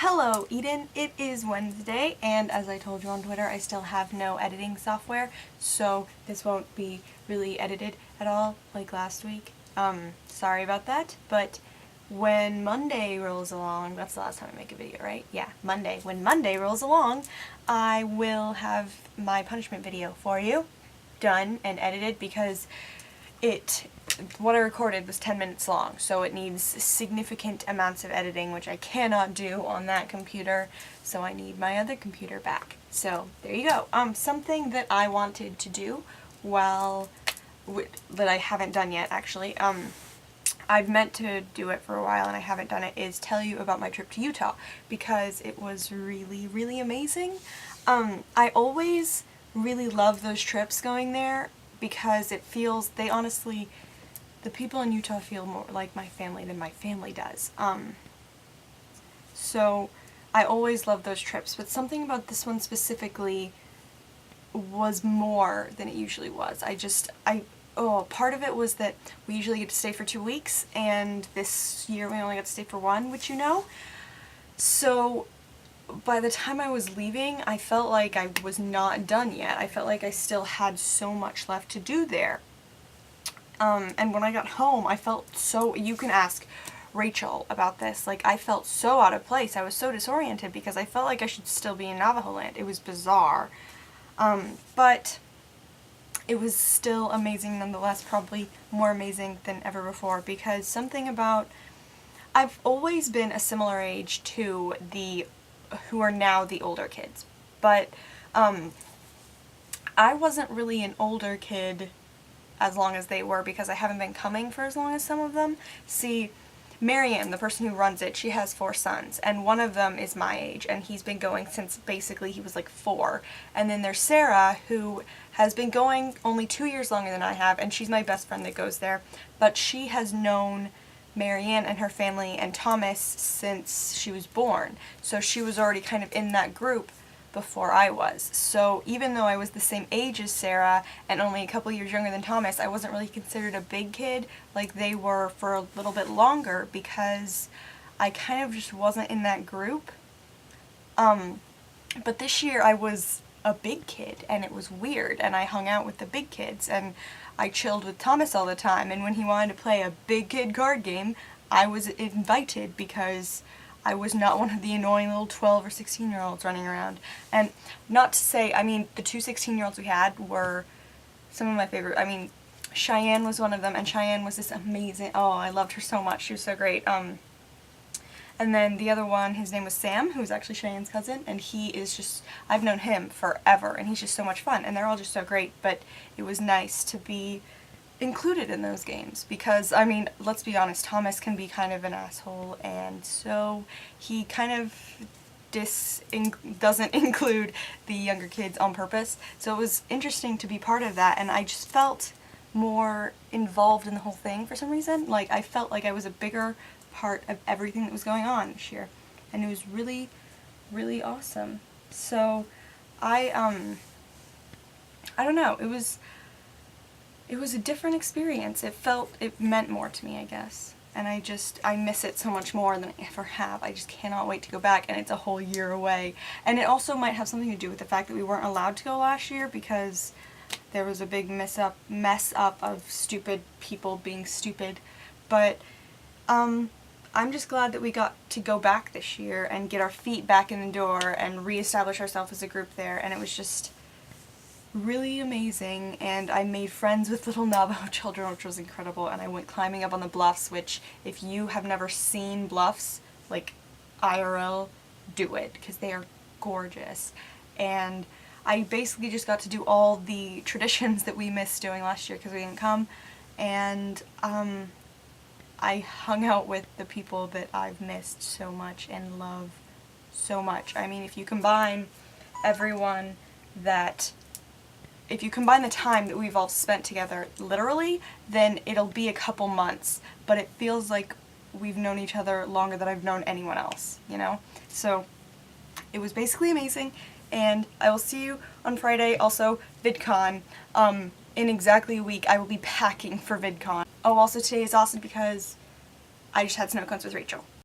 Hello Eden, it is Wednesday, and as I told you on Twitter, I still have no editing software, so this won't be really edited at all like last week. Sorry about that, but when Monday rolls along, that's the last time I make a video, right? Yeah, Monday. When Monday rolls along, I will have my punishment video for you done and edited because what I recorded was 10 minutes long, so it needs significant amounts of editing, which I cannot do on that computer, so I need my other computer back. So there you go. Something that I wanted to do that I haven't done yet, actually, I've meant to do it for a while and I haven't done it, is tell you about my trip to Utah, because it was really, really amazing. I always really love those trips going there, because it feels, the people in Utah feel more like my family than my family does. So I always love those trips, but something about this one specifically was more than it usually was. Part of it was that we usually get to stay for 2 weeks, and this year we only got to stay for 1, which you know. So by the time I was leaving, I felt like I was not done yet. I felt like I still had so much left to do there. And when I got home, I felt so, you can ask Rachel about this, like I felt so out of place. I was so disoriented because I felt like I should still be in Navajoland. It was bizarre. But it was still amazing nonetheless, probably more amazing than ever before, because something about, I've always been a similar age to who are now the older kids, but I wasn't really an older kid as long as they were, because I haven't been coming for as long as some of them. See, Marianne, the person who runs it, she has 4 sons, and one of them is my age, and he's been going since basically he was like 4. And then there's Sarah, who has been going only 2 years longer than I have, and she's my best friend that goes there, but she has known Marianne and her family and Thomas since she was born, so she was already kind of in that group before I was. So even though I was the same age as Sarah and only a couple years younger than Thomas, I wasn't really considered a big kid like they were for a little bit longer, because I kind of just wasn't in that group. But this year I was a big kid, and it was weird, and I hung out with the big kids, and I chilled with Thomas all the time, and when he wanted to play a big kid card game, I was invited because I was not one of the annoying little 12 or 16-year-olds running around. And not to say, I mean, the 2 16-year-olds we had were some of my favorite. I mean, Cheyenne was one of them, and Cheyenne was this amazing, oh, I loved her so much, she was so great. And then the other one, his name was Sam, who was actually Cheyenne's cousin, and he is just, I've known him forever, and he's just so much fun, and they're all just so great. But it was nice to be included in those games, because, I mean, let's be honest, Thomas can be kind of an asshole, and so he kind of doesn't include the younger kids on purpose. So it was interesting to be part of that, and I just felt more involved in the whole thing for some reason. Like, I felt like I was a bigger part of everything that was going on this year, and it was really, really awesome. So I don't know, it was a different experience. It meant more to me, I guess, and I miss it so much more than I ever have. I just cannot wait to go back, and it's a whole year away. And it also might have something to do with the fact that we weren't allowed to go last year, because there was a big mess up of stupid people being stupid. But I'm just glad that we got to go back this year and get our feet back in the door and reestablish ourselves as a group there, and it was just really amazing. And I made friends with little Navajo children, which was incredible, and I went climbing up on the bluffs, which, if you have never seen bluffs, like IRL, do it, because they are gorgeous. And I basically just got to do all the traditions that we missed doing last year because we didn't come, and I hung out with the people that I've missed so much and love so much. I mean, if you combine the time that we've all spent together, literally, then it'll be a couple months, but it feels like we've known each other longer than I've known anyone else, you know? So it was basically amazing, and I will see you on Friday. Also, VidCon. In exactly a week, I will be packing for VidCon. Oh, also today is awesome because I just had snow cones with Rachel.